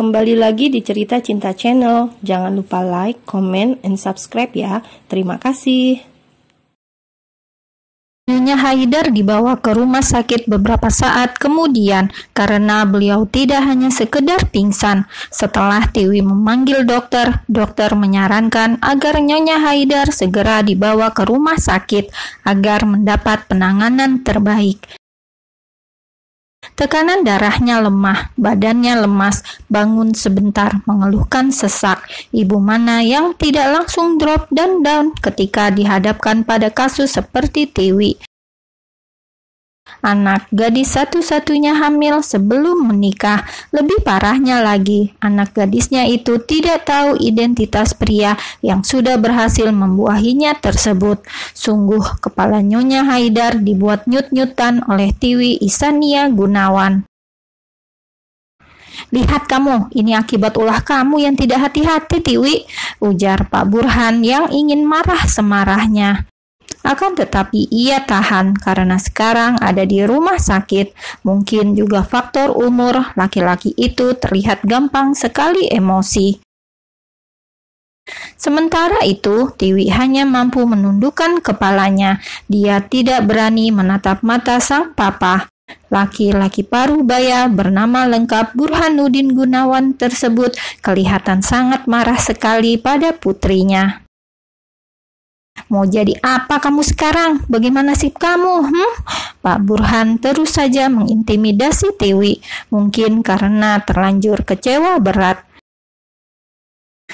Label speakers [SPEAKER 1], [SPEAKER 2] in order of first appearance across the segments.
[SPEAKER 1] Kembali lagi di Cerita Cinta Channel. Jangan lupa like, comment, and subscribe ya. Terima kasih. Nyonya Haidar dibawa ke rumah sakit beberapa saat kemudian karena beliau tidak hanya sekedar pingsan. Setelah Tiwi memanggil dokter, dokter menyarankan agar Nyonya Haidar segera dibawa ke rumah sakit agar mendapat penanganan terbaik. Tekanan darahnya lemah, badannya lemas, bangun sebentar, mengeluhkan sesak. Ibu mana yang tidak langsung drop dan down ketika dihadapkan pada kasus seperti Tiwi. Anak gadis satu-satunya hamil sebelum menikah. Lebih parahnya lagi, anak gadisnya itu tidak tahu identitas pria yang sudah berhasil membuahinya tersebut. Sungguh kepala Nyonya Haidar dibuat nyut-nyutan oleh Tiwi Isania Gunawan. "Lihat kamu, ini akibat ulah kamu yang tidak hati-hati, Tiwi," ujar Pak Burhan yang ingin marah semarahnya. Akan tetapi ia tahan karena sekarang ada di rumah sakit. Mungkin juga faktor umur, laki-laki itu terlihat gampang sekali emosi. Sementara itu, Tiwi hanya mampu menundukkan kepalanya. Dia tidak berani menatap mata sang papa. Laki-laki paruh baya bernama lengkap Burhanuddin Gunawan tersebut kelihatan sangat marah sekali pada putrinya. "Mau jadi apa kamu sekarang? Bagaimana nasib kamu? Pak Burhan terus saja mengintimidasi Tiwi, mungkin karena terlanjur kecewa berat.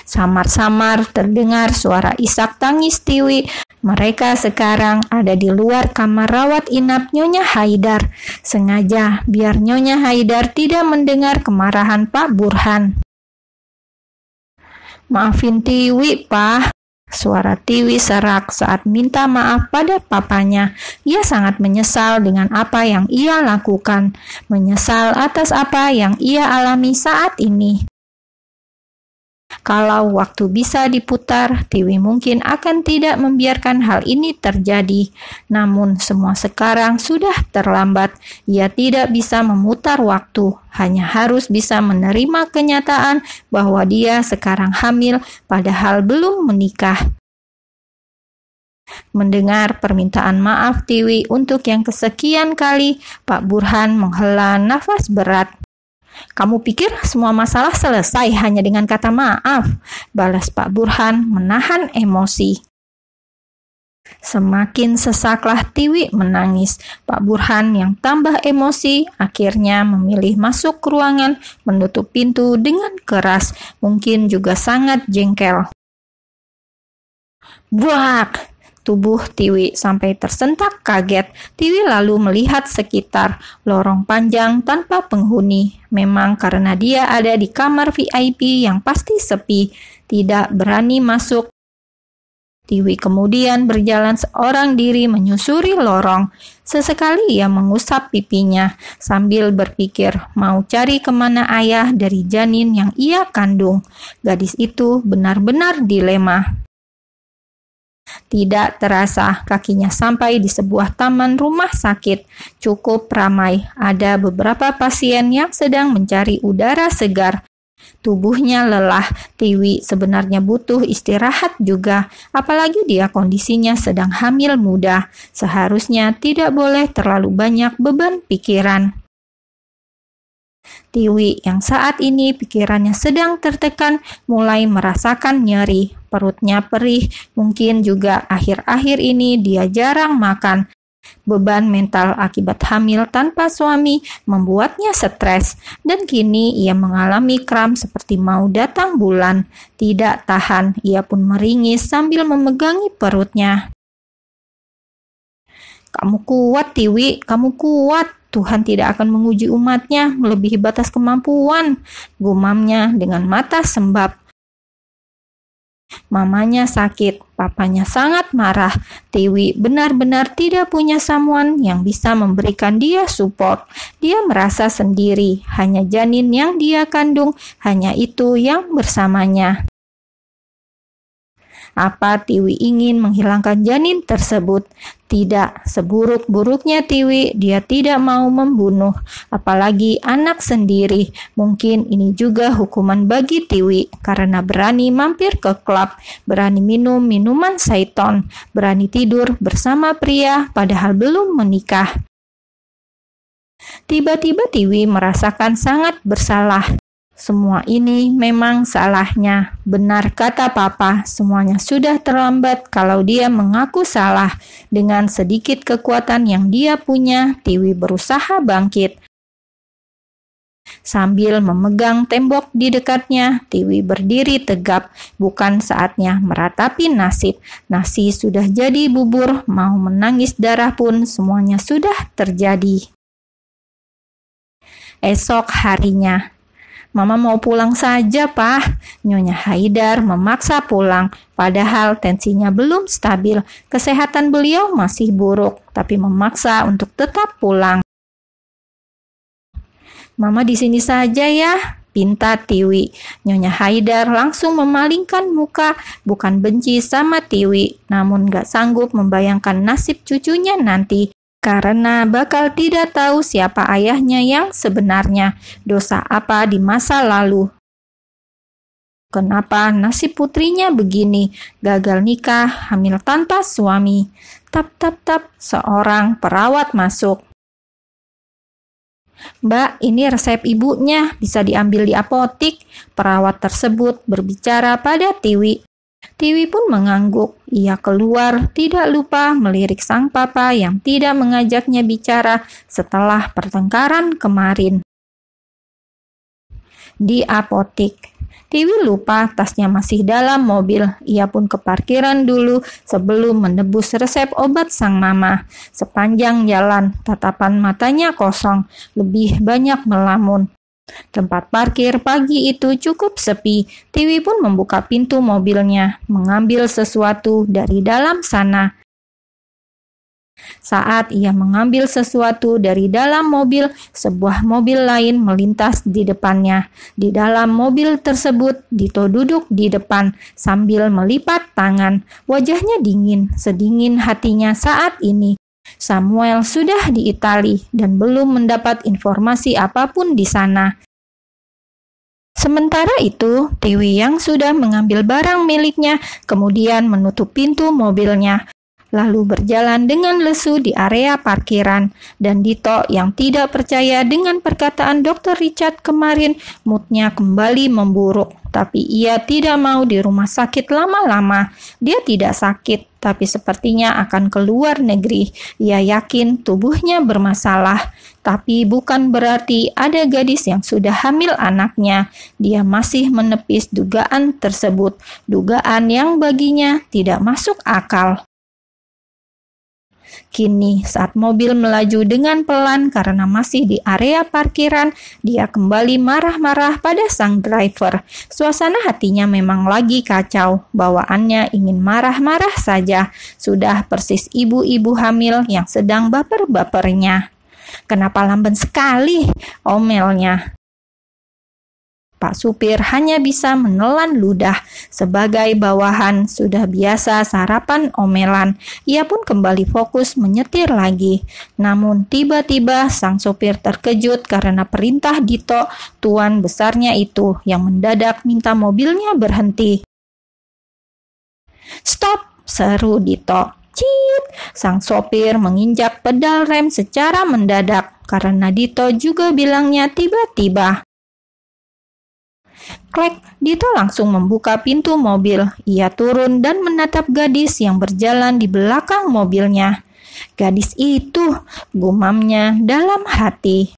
[SPEAKER 1] Samar-samar terdengar suara isak tangis Tiwi. Mereka sekarang ada di luar kamar rawat inap Nyonya Haidar. Sengaja biar Nyonya Haidar tidak mendengar kemarahan Pak Burhan. "Maafin Tiwi, Pak." Suara Tiwi serak saat minta maaf pada papanya. Ia sangat menyesal dengan apa yang ia lakukan, menyesal atas apa yang ia alami saat ini. Kalau waktu bisa diputar, Tiwi mungkin akan tidak membiarkan hal ini terjadi. Namun semua sekarang sudah terlambat. Ia tidak bisa memutar waktu, hanya harus bisa menerima kenyataan bahwa dia sekarang hamil padahal belum menikah. Mendengar permintaan maaf Tiwi untuk yang kesekian kali, Pak Burhan menghela nafas berat. "Kamu pikir semua masalah selesai hanya dengan kata maaf?" balas Pak Burhan menahan emosi. Semakin sesaklah Tiwi menangis. Pak Burhan yang tambah emosi akhirnya memilih masuk ke ruangan, menutup pintu dengan keras, mungkin juga sangat jengkel. Buak! Tubuh Tiwi sampai tersentak kaget. Tiwi lalu melihat sekitar, lorong panjang tanpa penghuni. Memang karena dia ada di kamar VIP yang pasti sepi, tidak berani masuk. Tiwi kemudian berjalan seorang diri menyusuri lorong. Sesekali ia mengusap pipinya sambil berpikir mau cari kemana ayah dari janin yang ia kandung. Gadis itu benar-benar dilema. Tidak terasa kakinya sampai di sebuah taman rumah sakit. Cukup ramai, ada beberapa pasien yang sedang mencari udara segar. Tubuhnya lelah, Tiwi sebenarnya butuh istirahat juga, apalagi dia kondisinya sedang hamil muda. Seharusnya tidak boleh terlalu banyak beban pikiran. Tiwi yang saat ini pikirannya sedang tertekan mulai merasakan nyeri, perutnya perih, mungkin juga akhir-akhir ini dia jarang makan. Beban mental akibat hamil tanpa suami membuatnya stres, dan kini ia mengalami kram seperti mau datang bulan. Tidak tahan, ia pun meringis sambil memegangi perutnya. "Kamu kuat, Tiwi, kamu kuat. Tuhan tidak akan menguji umatnya melebihi batas kemampuan," gumamnya dengan mata sembab. Mamanya sakit, papanya sangat marah. Tiwi benar-benar tidak punya someone yang bisa memberikan dia support. Dia merasa sendiri, hanya janin yang dia kandung, hanya itu yang bersamanya. Apa Tiwi ingin menghilangkan janin tersebut? Tidak, seburuk-buruknya Tiwi, dia tidak mau membunuh, apalagi anak sendiri. Mungkin ini juga hukuman bagi Tiwi, karena berani mampir ke klub, berani minum minuman saiton, berani tidur bersama pria padahal belum menikah. Tiba-tiba Tiwi merasakan sangat bersalah. Semua ini memang salahnya. Benar kata Papa, semuanya sudah terlambat kalau dia mengaku salah. Dengan sedikit kekuatan yang dia punya, Tiwi berusaha bangkit. Sambil memegang tembok di dekatnya, Tiwi berdiri tegap. Bukan saatnya meratapi nasib. Nasi sudah jadi bubur, mau menangis darah pun semuanya sudah terjadi. Esok harinya, Mama mau pulang saja, Pak. Nyonya Haidar memaksa pulang, padahal tensinya belum stabil. Kesehatan beliau masih buruk, tapi memaksa untuk tetap pulang. Mama di sini saja ya, pinta Tiwi. Nyonya Haidar langsung memalingkan muka, bukan benci sama Tiwi, namun gak sanggup membayangkan nasib cucunya nanti. Karena bakal tidak tahu siapa ayahnya yang sebenarnya, dosa apa di masa lalu. Kenapa nasib putrinya begini? Gagal nikah, hamil tanpa suami. Tap, tap, tap, seorang perawat masuk. Mbak, ini resep ibunya, bisa diambil di apotik. Perawat tersebut berbicara pada Tiwi. Tiwi pun mengangguk. Ia keluar, tidak lupa melirik sang papa yang tidak mengajaknya bicara setelah pertengkaran kemarin. Di apotik, Tiwi lupa tasnya masih dalam mobil. Ia pun ke parkiran dulu sebelum menebus resep obat sang mama. Sepanjang jalan, tatapan matanya kosong, lebih banyak melamun. Tempat parkir pagi itu cukup sepi. Tiwi pun membuka pintu mobilnya, mengambil sesuatu dari dalam sana. Saat ia mengambil sesuatu dari dalam mobil, sebuah mobil lain melintas di depannya. Di dalam mobil tersebut, Dito duduk di depan sambil melipat tangan. Wajahnya dingin, sedingin hatinya saat ini. Samuel sudah di Itali dan belum mendapat informasi apapun di sana. Sementara itu, Tiwi yang sudah mengambil barang miliknya kemudian menutup pintu mobilnya, lalu berjalan dengan lesu di area parkiran. Dan Dito yang tidak percaya dengan perkataan Dr. Richard kemarin, moodnya kembali memburuk. Tapi ia tidak mau di rumah sakit lama-lama. Dia tidak sakit, tapi sepertinya akan keluar negeri. Ia yakin tubuhnya bermasalah. Tapi bukan berarti ada gadis yang sudah hamil anaknya. Dia masih menepis dugaan tersebut. Dugaan yang baginya tidak masuk akal. Kini saat mobil melaju dengan pelan karena masih di area parkiran, dia kembali marah-marah pada sang driver. Suasana hatinya memang lagi kacau, bawaannya ingin marah-marah saja. Sudah persis ibu-ibu hamil yang sedang baper-bapernya. Kenapa lamban sekali? Omelnya. Pak supir hanya bisa menelan ludah. Sebagai bawahan sudah biasa sarapan omelan. Ia pun kembali fokus menyetir lagi. Namun tiba-tiba sang supir terkejut karena perintah Dito, tuan besarnya itu, yang mendadak minta mobilnya berhenti. "Stop!" seru Dito. Cit! Sang sopir menginjak pedal rem secara mendadak karena Dito juga bilangnya tiba-tiba. Klek, Dito langsung membuka pintu mobil. Ia turun dan menatap gadis yang berjalan di belakang mobilnya. Gadis itu, gumamnya dalam hati.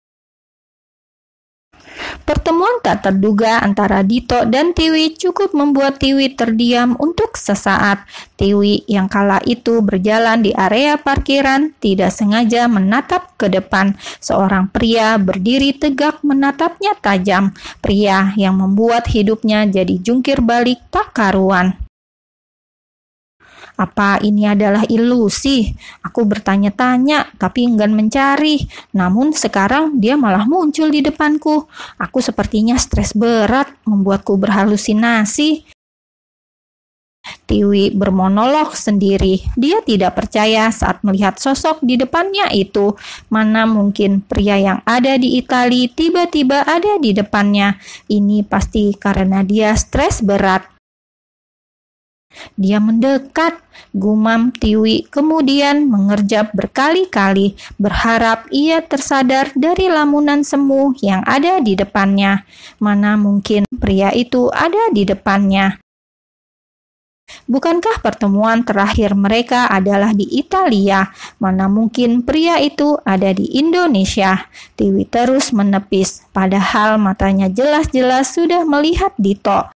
[SPEAKER 1] Pertemuan tak terduga antara Dito dan Tiwi cukup membuat Tiwi terdiam untuk sesaat. Tiwi yang kala itu berjalan di area parkiran tidak sengaja menatap ke depan. Seorang pria berdiri tegak menatapnya tajam. Pria yang membuat hidupnya jadi jungkir balik tak karuan. Apa ini adalah ilusi? Aku bertanya-tanya tapi enggan mencari. Namun sekarang dia malah muncul di depanku. Aku sepertinya stres berat, membuatku berhalusinasi. Tiwi bermonolog sendiri. Dia tidak percaya saat melihat sosok di depannya itu. Mana mungkin pria yang ada di Italia tiba-tiba ada di depannya. Ini pasti karena dia stres berat. Dia mendekat, gumam Tiwi, kemudian mengerjap berkali-kali, berharap ia tersadar dari lamunan semu yang ada di depannya. Mana mungkin pria itu ada di depannya. Bukankah pertemuan terakhir mereka adalah di Italia? Mana mungkin pria itu ada di Indonesia? Tiwi terus menepis, padahal matanya jelas-jelas sudah melihat Dito.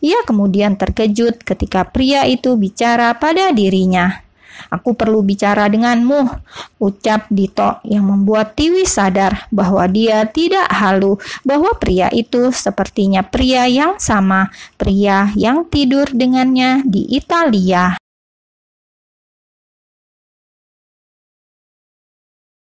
[SPEAKER 1] Ia kemudian terkejut ketika pria itu bicara pada dirinya. "Aku perlu bicara denganmu," ucap Dito, yang membuat Tiwi sadar bahwa dia tidak halu, bahwa pria itu sepertinya pria yang sama, pria yang tidur dengannya di Italia.